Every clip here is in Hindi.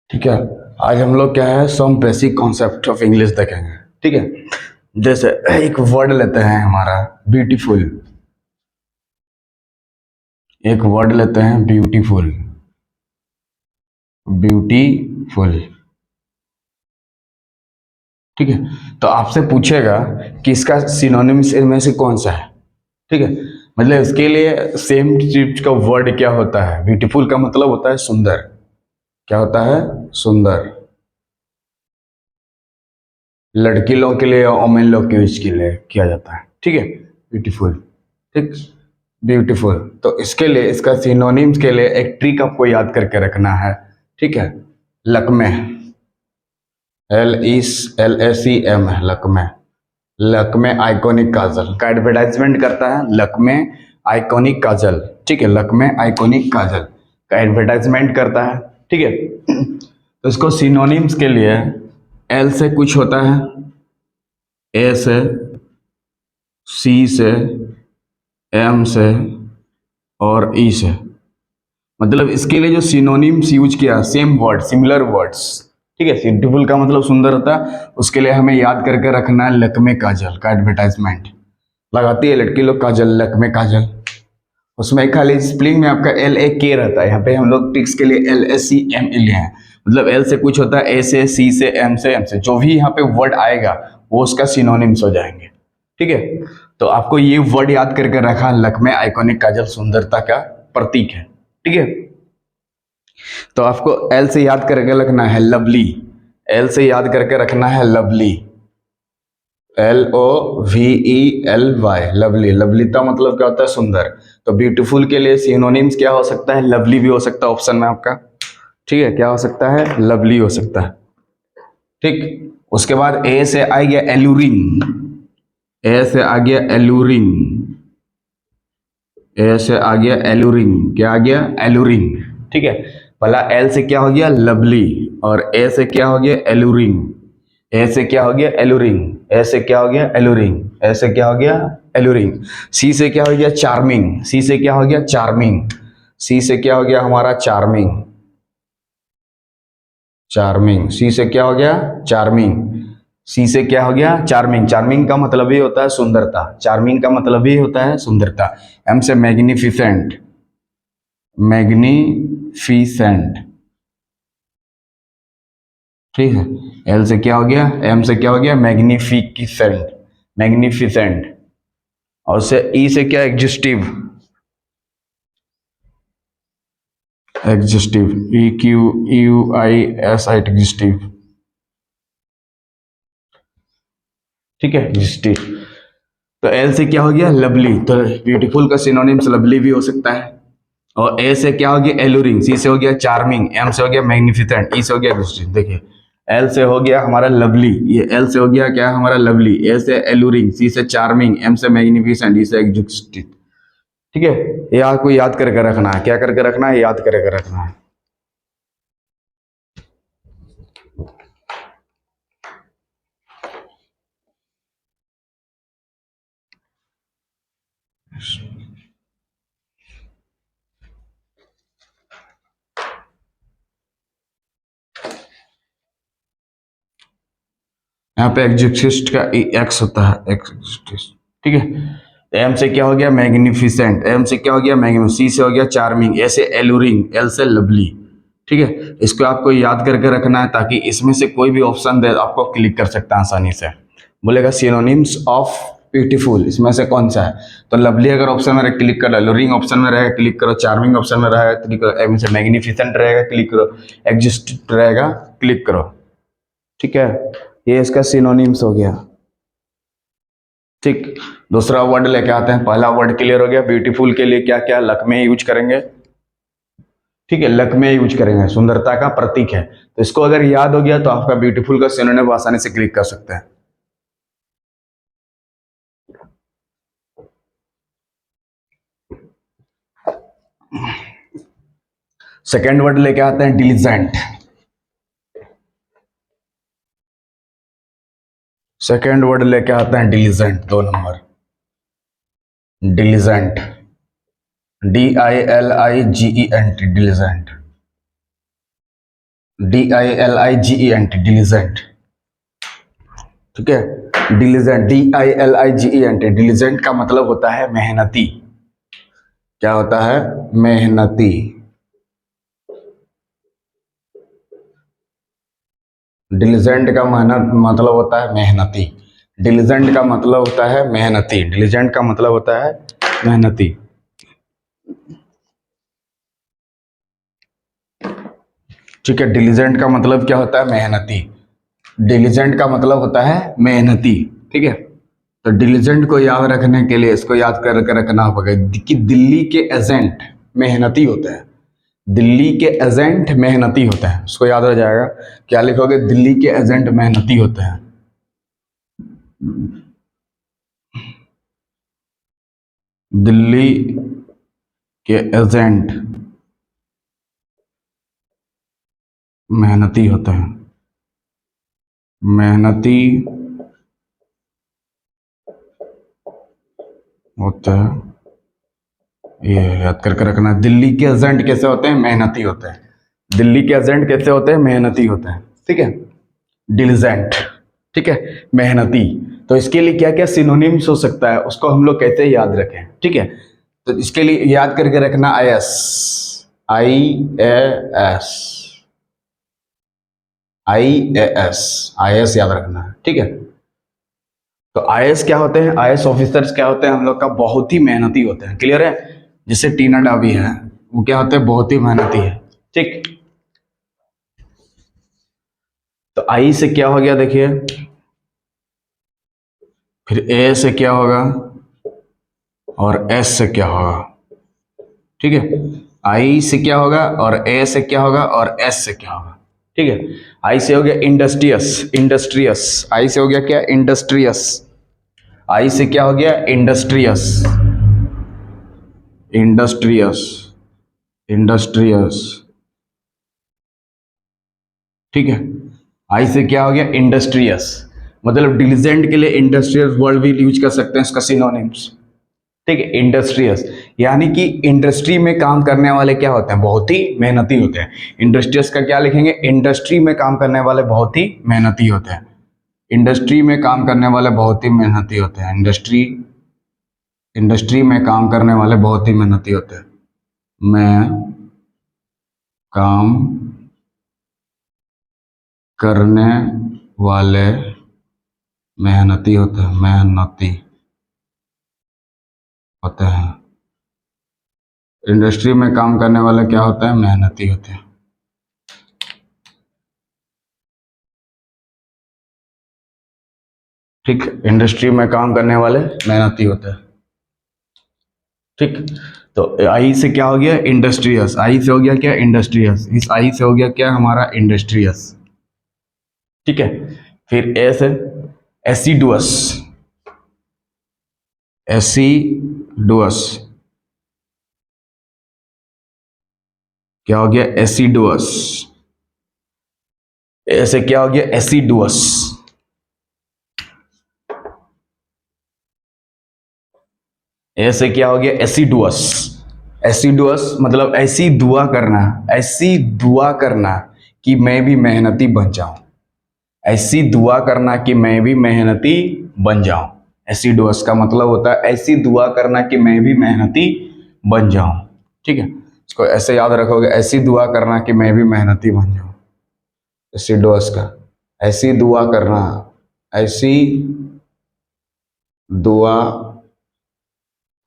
ठीक है। आज हम लोग क्या है some basic concept of English देखेंगे। ठीक है। जैसे एक वर्ड लेते हैं हमारा ब्यूटीफुल। एक वर्ड लेते हैं ब्यूटीफुल। ब्यूटीफुल। ठीक है। तो आपसे पूछेगा कि इसका सिनोनिम्स इनमें से कौन सा है। ठीक है। मतलब इसके लिए सेम चीज का वर्ड क्या होता है। ब्यूटीफुल का मतलब होता है सुंदर। क्या होता है? सुंदर। लड़की लोग के लिए और ओमेन लोग के इसके लिए किया जाता है। ठीक है। ब्यूटीफुल। ठीक। ब्यूटीफुल। तो इसके लिए इसका सिनोनिम्स के लिए एक ट्रिक आपको याद करके रखना है। ठीक है। लकमे। LESEM है लकमे। लकमे आइकॉनिक काजल का एडवर्टाइजमेंट करता है। लकमे आइकॉनिक काजल। ठीक है। लकमे आइकॉनिक काजल का एडवर्टाइजमेंट करता है। ठीक है। तो इसको सिनोनिम्स के लिए एल से कुछ होता है, ए से, सी से, एम से और ई से। मतलब इसके लिए जो सिनोनिम्स यूज किया सेम वर्ड सिमिलर वर्ड्स। ठीक है। ब्यूटीफुल का मतलब सुंदर होता है। उसके लिए हमें याद करके रखना है लकमे काजल का एडवर्टाइजमेंट। लगाती है लड़की लोग काजल, लकमे काजल। उसमें खाली स्पेलिंग में आपका LAK रहता है। यहाँ पे हम लोग टिक्स के लिए LSEM लिए हैं। मतलब एल से कुछ होता है, ए से, सी से, एम से, एम से। जो भी यहाँ पे वर्ड आएगा वो उसका सिनोनिम्स हो जाएंगे। ठीक है। तो आपको ये वर्ड याद करके रखा, लकमे आइकॉनिक काजल सुंदरता का प्रतीक है। ठीक है। तो आपको एल से याद करके रखना है लवली। एल से याद करके रखना है लवली। LOVELY lovely. लवलीता मतलब क्या होता है? सुंदर। तो ब्यूटीफुल के लिए सिनोनिम्स क्या हो सकता है? लवली भी हो सकता है ऑप्शन में आपका। ठीक है। क्या हो सकता है? लवली हो सकता है। ठीक। उसके बाद ए से आ गया एल्यूरिंग। ए से आ गया एल्यूरिंग। ए से आ गया एल्यूरिंग। क्या आ गया? एल्यूरिंग। ठीक है। पहला एल से क्या हो गया? लवली। और ए से क्या हो गया? एल्यूरिंग। ए से क्या हो गया? एल्यूरिंग। ए से क्या हो गया? एल्यूरिंग। ए से क्या हो गया? एल्यूरिंग। सी से क्या हो गया? चार्मिंग। सी से क्या हो गया? चार्मिंग। सी से क्या हो गया हमारा? चार्मिंग। चार्मिंग। सी से क्या हो गया? चार्मिंग। सी से क्या हो गया? चार्मिंग। चार्मिंग का मतलब ही होता है सुंदरता। चार्मिंग का मतलब ही होता है सुंदरता। एम से मैग्निफिसेंट। मैग्निफिसेंट। ठीक है। एल से क्या हो गया? एम से क्या हो गया? मैग्निफिसेंट। मैग्निफिसेंट। और से ई से क्या? एग्जिस्टिव। एग्जिस्टिव। EQUIS एग्जिस्टिव। ठीक है। एग्जिस्टिव। तो एल से क्या हो गया? लवली। तो ब्यूटीफुल का सिनोनिम्स लवली भी हो सकता है। और ए से क्या हो गया? एलुरिंग। सी से हो गया चार्मिंग। एम से हो गया मैग्निफिसेंट। ई से हो गया एग्जिस्टिव। देखिए एल से हो गया हमारा लवली। ये एल से हो गया क्या हमारा? लवली। ए से एलुरिंग। सी से चार्मिंग। एम से मैग्निफिसेंट। ई से एग्जिस्टिव। ठीक है। ये आपको याद करके रखना है। क्या करके रखना है? याद करके रखना है। यहाँ पे एग्जिस्ट का एक्स होता है। एग्जिस्ट। ठीक है। एम से क्या हो गया? मैग्निफिसेंट। एम से क्या हो गया? मैग्निफिसेंट। सी से हो गया चार्मिंग। ए से एलुरिंग। एल से लवली। ठीक है। इसको आपको याद करके रखना है ताकि इसमें से कोई भी ऑप्शन दे आपको क्लिक कर सकता है आसानी से। बोलेगा सिनोनिम्स ऑफ ब्यूटीफुल इसमें से कौन सा है? तो लवली अगर ऑप्शन में रहे क्लिक करो, एलुरिंग ऑप्शन में रहेगा क्लिक करो, चार्मिंग ऑप्शन में रहेगा क्लिक करो, एम से मैग्निफिसेंट रहेगा क्लिक करो, एग्जिस्ट रहेगा क्लिक करो। ठीक है। ये इसका सिनोनिम्स हो गया। ठीक। दूसरा वर्ड लेके आते हैं। पहला वर्ड क्लियर हो गया। ब्यूटीफुल के लिए क्या क्या लकमे यूज करेंगे? ठीक है। लकमे यूज करेंगे, सुंदरता का प्रतीक है। तो इसको अगर याद हो गया तो आपका ब्यूटीफुल का सिनोनिम आसानी से क्लिक कर सकते हैं। सेकेंड वर्ड लेके आते हैं डिलीजेंट। सेकेंड वर्ड लेके आते हैं diligent. 2 number. Diligent. DILIGENT। Diligent. DILIGENT, diligent. ठीक है, डिलीजेंट, DILIGENT, डिलीजेंट का मतलब होता है मेहनती। क्या होता है? मेहनती। डिलीजेंट का मतलब होता है मेहनती। डिलीजेंट का मतलब होता है मेहनती। डिलीजेंट का मतलब होता है मेहनती। ठीक है, डिलीजेंट का मतलब क्या होता है? मेहनती। डिलीजेंट का मतलब होता है मेहनती। ठीक है, तो डिलीजेंट को याद रखने के लिए इसको याद करके रखना होगा कि दिल्ली के एजेंट मेहनती होते हैं। दिल्ली के एजेंट मेहनती होते हैं, उसको याद रह जाएगा। क्या लिखोगे? दिल्ली के एजेंट मेहनती होते हैं। दिल्ली के एजेंट मेहनती होते हैं। मेहनती होते हैं, ये याद करके रखना। दिल्ली के एजेंट कैसे होते हैं? मेहनती होते हैं। दिल्ली के एजेंट कैसे होते हैं? मेहनती होते हैं। ठीक है, डिलीजेंट। ठीक है, मेहनती। तो इसके लिए क्या क्या सिनोनिम्स हो सकता है, उसको हम लोग कैसे याद रखें? ठीक है, तो इसके लिए याद करके रखना IS, IAS, IAS, IAS याद रखना है। ठीक है, तो IAS क्या होते हैं? IAS ऑफिसर्स क्या होते हैं हम लोग का? बहुत ही मेहनती होते हैं। क्लियर है? जैसे टीना डाबी है, वो क्या होते हैं? बहुत ही मेहनती है। ठीक, तो आई से क्या हो गया देखिए, फिर ए से क्या होगा और एस से क्या होगा? ठीक है, आई से क्या होगा और ए से क्या होगा और एस से क्या होगा? ठीक है, आई से हो गया इंडस्ट्रियस, इंडस्ट्रियस। आई से हो गया क्या? इंडस्ट्रियस। आई से क्या हो गया? Industrious, industrious, industrious. ठीक है, आई से क्या हो गया? इंडस्ट्रियस। मतलब डिलीजेंट के लिए इंडस्ट्रियस वर्ड भी यूज कर सकते हैं, इसका सिनोनिम्स। ठीक है, इंडस्ट्रियस यानी कि इंडस्ट्री में काम करने वाले क्या होते हैं? बहुत ही मेहनती होते हैं। इंडस्ट्रियस का क्या लिखेंगे? इंडस्ट्री में काम करने वाले बहुत ही मेहनती होते हैं। इंडस्ट्री में काम करने वाले बहुत ही मेहनती होते हैं। इंडस्ट्री, इंडस्ट्री में काम करने वाले बहुत ही मेहनती होते हैं। में काम करने वाले मेहनती होते हैं, मेहनती होते हैं। इंडस्ट्री में काम करने वाले क्या होते हैं? मेहनती होते हैं। ठीक, इंडस्ट्री में काम करने वाले मेहनती होते हैं। ठीक, तो आई से क्या हो गया? इंडस्ट्रियस। आई से हो गया क्या? इंडस्ट्रियस। इस आई से हो गया क्या हमारा? इंडस्ट्रियस। ठीक है, फिर ए से एसिडुअस, एसिडुअस। क्या हो गया? एसिडुअस। ए से क्या हो गया? एसिडुअस। ए से क्या हो गया? एसिडुअस। एसिडुअस मतलब ऐसी दुआ करना, ऐसी दुआ करना कि मैं भी मेहनती बन जाऊं। ऐसी दुआ करना कि मैं भी मेहनती बन जाऊं। एसिडुअस का मतलब होता है ऐसी दुआ करना कि मैं भी मेहनती बन जाऊं। ठीक है, इसको ऐसे याद रखोगे, ऐसी दुआ करना कि मैं भी मेहनती बन जाऊं। एसिडुअस का ऐसी दुआ करना, ऐसी दुआ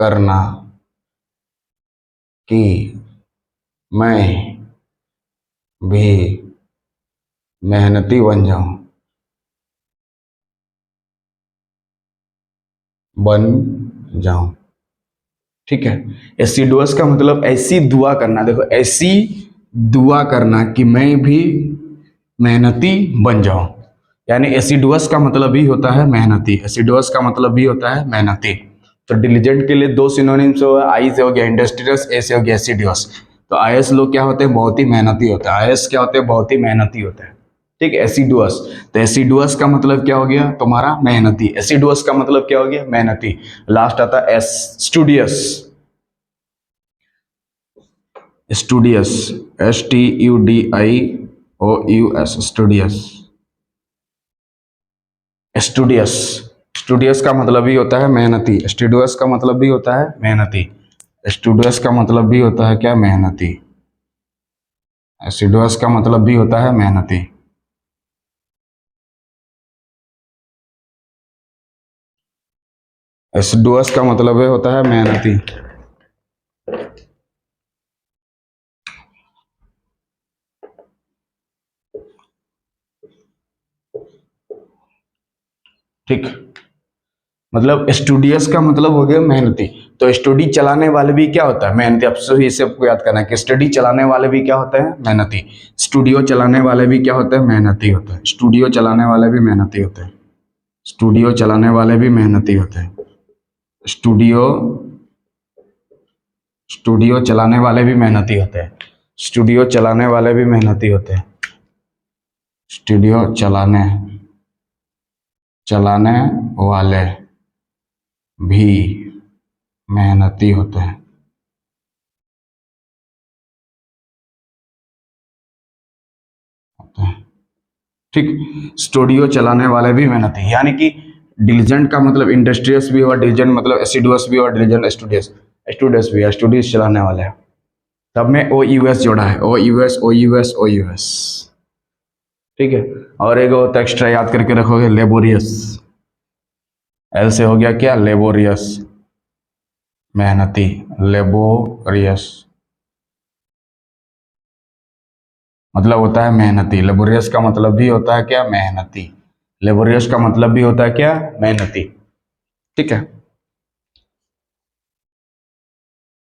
करना कि मैं भी मेहनती बन जाऊं, बन जाऊं। ठीक है, एसिडुअस का मतलब ऐसी दुआ करना। देखो, ऐसी दुआ करना कि मैं भी मेहनती बन जाऊं। यानी एसिडुअस का मतलब ही होता है मेहनती। एसिडुअस का मतलब भी होता है मेहनती। तो डिलीजेंट के लिए दो सिनोनिम्स हो, आई से हो गया इंडस्ट्रियस, ए से हो गया एसिडुअस। तो आईएस लोग क्या होते हैं? बहुत ही मेहनती होते हैं। आईएस क्या होते हैं? बहुत ही मेहनती होते हैं। ठीक है, एसिडुअस। तो एसिडुअस का मतलब क्या हो गया तुम्हारा? मेहनती। एसिडुअस का मतलब क्या हो गया? मेहनती। लास्ट आता है S, studious. Studious, STUDIOUS। OUS, studious. Studious, studious का मतलब भी होता है मेहनती। स्टूडियस का मतलब भी होता है मेहनती। स्टूडियस का मतलब भी होता है क्या? मेहनती। स्टूडियस का मतलब भी होता है मेहनती। स्टूडियस का मतलब है होता है मेहनती। ठीक, मतलब स्टूडियस का मतलब हो गया मेहनती। तो स्टडी चलाने वाले भी क्या होता है? मेहनती। अब से इसे आपको याद करना है कि स्टडी चलाने वाले भी क्या होते हैं? मेहनती। स्टूडियो चलाने वाले भी क्या होते हैं? मेहनती होते हैं। स्टूडियो चलाने वाले भी मेहनती होते हैं। स्टूडियो चलाने वाले भी मेहनती होते हैं। स्टूडियो स्टूडियो चलाने वाले भी मेहनती होते हैं। स्टूडियो चलाने वाले भी मेहनती होते हैं। स्टूडियो चलाने चलाने वाले भी मेहनती होते हैं। ठीक, स्टूडियो चलाने वाले भी मेहनती, यानी कि डिलीजेंट का मतलब इंडस्ट्रियस भी हुआ, डिलीजेंट मतलब एसिडुअस भी हुआ, डिलीजेंट स्टूडियस। स्टूडियस भी है, स्टूडियस चलाने वाले हैं। तब में OUS जोड़ा है, OUS OUS OUS। ठीक है। और एक और एक्स्ट्रा याद करके रखोगे, लेबोरियस। एल से हो गया क्या? लेबोरियस, मेहनती। लेबोरियस मतलब होता है मेहनती। लेबोरियस का मतलब भी होता है क्या? मेहनती। लेबोरियस का मतलब भी होता है क्या? मेहनती। ठीक है।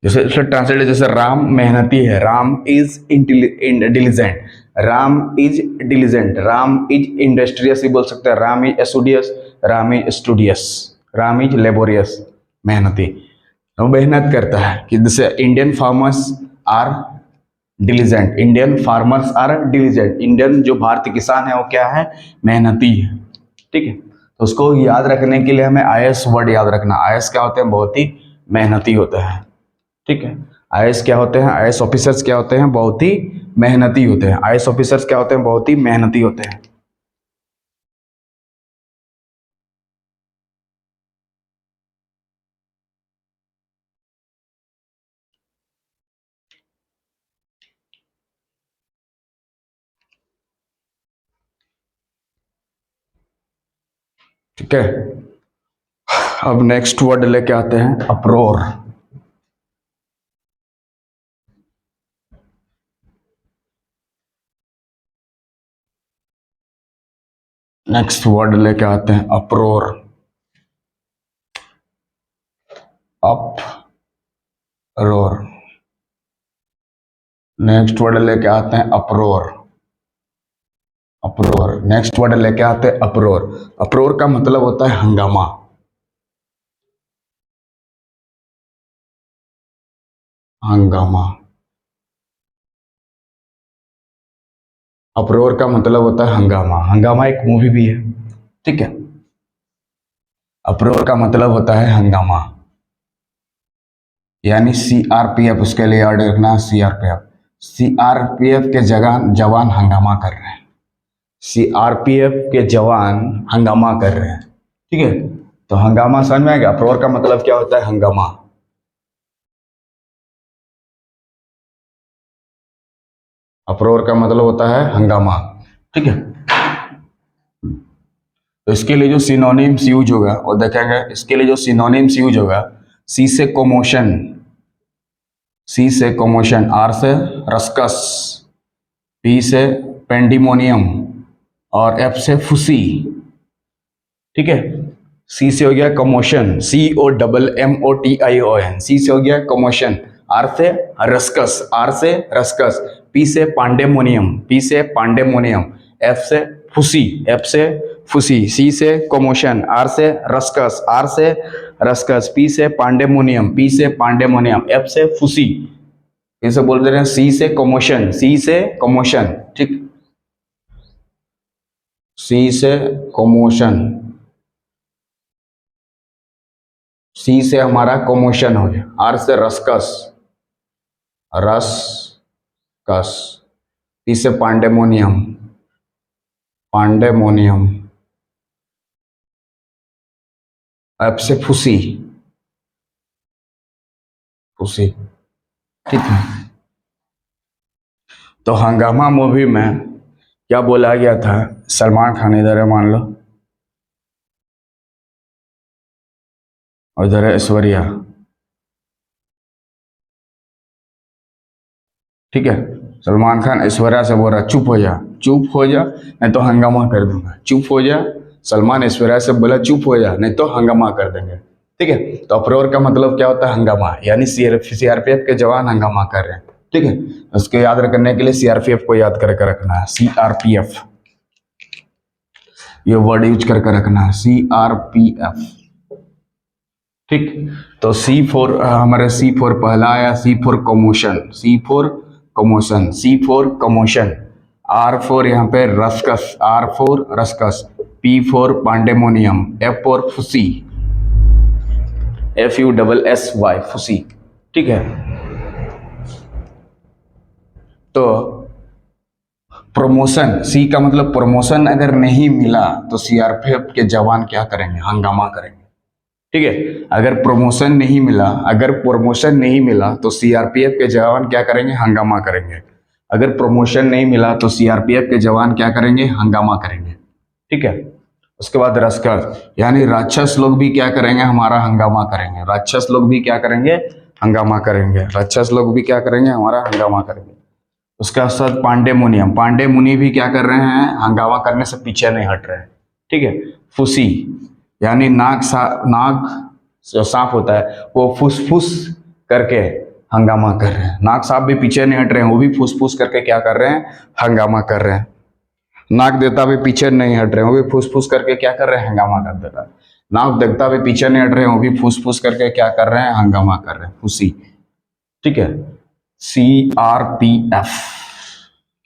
जैसे इसका ट्रांसलेट, जैसे राम मेहनती है, Ram is diligent, Ram is diligent, Ram is industrious भी बोल सकते हैं, Ram is assiduous, Ram is studious, Ram is laborious, मेहनती। वो मेहनत करता है कि जैसे Indian farmers are diligent, Indian farmers are diligent, Indian जो भारतीय किसान है वो क्या है? मेहनती है। ठीक है। तो उसको याद रखने के लिए हमें IS वर्ड याद रखना। IS क्या होते हैं? बहुत ही मेहनती होते हैं। ठीक है। IS क्या होते हैं? IS ऑफिसर्स क्या होते हैं? बहुत ही मेहनती होते हैं। IS ऑफिसर्स क्या होते हैं? बहुत ही मेहनती होते हैं। ठीक है। अब नेक्स्ट वर्ड लेके आते हैं, अप्रोर। नेक्स्ट वर्ड लेके आते हैं, अप्रोर। Up roar. नेक्स्ट वर्ड लेके आते हैं, अप्रोर। अप्रोर। नेक्स्ट वर्ड लेके आते हैं, अप्रोर। अप्रोर का मतलब होता है हंगामा। हंगामा। अप्रोर का मतलब होता है हंगामा। हंगामा एक मूवी भी है। ठीक है। अप्रोर का मतलब होता है हंगामा, यानी CRPF। उसके लिए याद रखना, CRPF। CRPF के जगह जवान हंगामा कर रहे हैं। CRPF के जवान हंगामा कर रहे हैं। ठीक है। तो हंगामा समझ में आ गया? अप्रोर का मतलब क्या होता है? हंगामा। अप्रोर का मतलब होता है हंगामा। ठीक है। तो इसके लिए जो सिनोनिम्स यूज होगा वो देखेंगे। इसके लिए जो सिनोनिम्स यूज होगा, सी से कोमोशन, सी से कोमोशन, आर से रस्कस, पी से पेंडिमोनियम, और एफ से फुसी। ठीक है। सी से हो गया कमोशन, COMMOTION, सी से हो गया कमोशन। आर से रस्कस, आर से रस्कस। पी से पांडेमोनियम, पी से पांडेमोनियम। एफ से फुसी, एफ से फुसी। सी से कमोशन, आर से रस्कस, आर से रस्कस। पी से पांडेमोनियम, पी से पांडेमोनियम। एफ से फुसी। इसे बोल दे रहे हैं सी से कमोशन, सी से कमोशन। ठीक, सी से कमोशन, सी से हमारा कमोशन हो गया। आर से रसकस, रस कस। पी से पांडेमोनियम, पांडेमोनियम। एफ से फुसी, फुसी। ठीक है, तो हंगामा मूवी में क्या बोला गया था? सलमान खान इधर है मान लो, और इधर है ऐश्वर्या। ठीक है, सलमान खान ऐश्वर्या से बोल रहा चुप हो जा, चुप हो जा नहीं तो हंगामा कर दूंगा, चुप हो जा। सलमान ऐश्वर्या से बोला चुप हो जा नहीं तो हंगामा कर देंगे। ठीक है, तो अप्रोर का मतलब क्या होता है? हंगामा, यानी सीआरपीएफ के जवान हंगामा कर रहे हैं। ठीक है, उसको याद रखने के लिए सीआरपीएफ को याद करके रखना है, सीआरपीएफ, ये वर्ड यूज करके रखना है, सीआरपीएफ। ठीक, तो C4 हमारे C4 पहला आया, C4 commotion, C4 commotion, C4 commotion. R4 यहाँ पे ruscus, R4 ruscus, P4 पांडेमोनियम, F4 फुसी, FUSSY फुसी। ठीक है, तो प्रमोशन, सी का मतलब प्रमोशन अगर नहीं मिला तो सीआरपीएफ के जवान क्या करेंगे? हंगामा करेंगे। ठीक है, अगर प्रमोशन नहीं मिला, अगर प्रमोशन नहीं मिला तो सीआरपीएफ के जवान क्या करेंगे? हंगामा करेंगे। अगर प्रमोशन नहीं मिला तो सीआरपीएफ के जवान क्या करेंगे? हंगामा करेंगे। ठीक है, उसके बाद रसकर, यानी राक्षस लोग भी क्या करेंगे? हमारा हंगामा करेंगे। राक्षस लोग भी क्या करेंगे? हंगामा करेंगे। राक्षस लोग भी क्या करेंगे? हमारा हंगामा करेंगे। उसके साथ पांडे मुनियम, पांडे मुनि भी क्या कर रहे हैं? हंगामा करने से पीछे नहीं हट रहे हैं। ठीक है, फुसी, यानी नाक जो सांप होता है वो फुसफुस करके हंगामा कर रहे हैं। नाक सांप भी पीछे नहीं हट रहे हैं, वो भी फुसफुस करके क्या कर रहे हैं? हंगामा कर रहे हैं। नाक देवता भी पीछे नहीं हट रहे हैं, वो भी फुसफुस करके क्या कर रहे हैं? हंगामा कर दे रहा है। नाक देवता भी पीछे नहीं हट रहे हैं, वो भी फुसफुस करके क्या कर रहे हैं? हंगामा कर रहे हैं, फुसी। ठीक है, सीआरपीएफ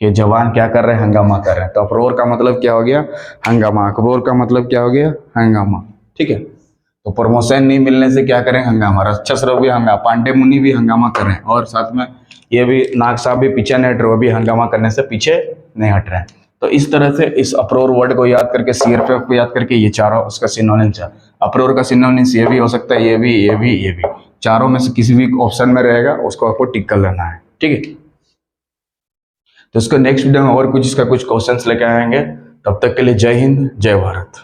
के जवान क्या कर रहे हैं? हंगामा कर रहे हैं। तो अप्रोर का मतलब क्या हो गया? हंगामा। अप्रोर का मतलब क्या हो गया? हंगामा। ठीक है, तो प्रमोशन नहीं मिलने से क्या करें? हंगामा। राक्षस लोग भी हंगामा, पांडे मुनि भी हंगामा कर रहे हैं, और साथ में ये भी नाग साहब भी पीछे नहीं हट रहे, वो भी हंगामा करने से पीछे नहीं हट रहे हैं। तो इस तरह से इस अप्रोर वर्ड को याद करके, सीआरपीएफ को याद करके, ये चारों उसका सिनोनिम्स है। अप्रोर का सिनोनिम्स ये भी हो सकता है, ये भी, ये भी, ये भी, चारों में से किसी भी ऑप्शन में रहेगा, उसको आपको टिक कर लेना है। ठीक है, तो इसको नेक्स्ट वीडियो में और कुछ इसका कुछ क्वेश्चंस लेके आएंगे। तब तक के लिए जय हिंद, जय भारत।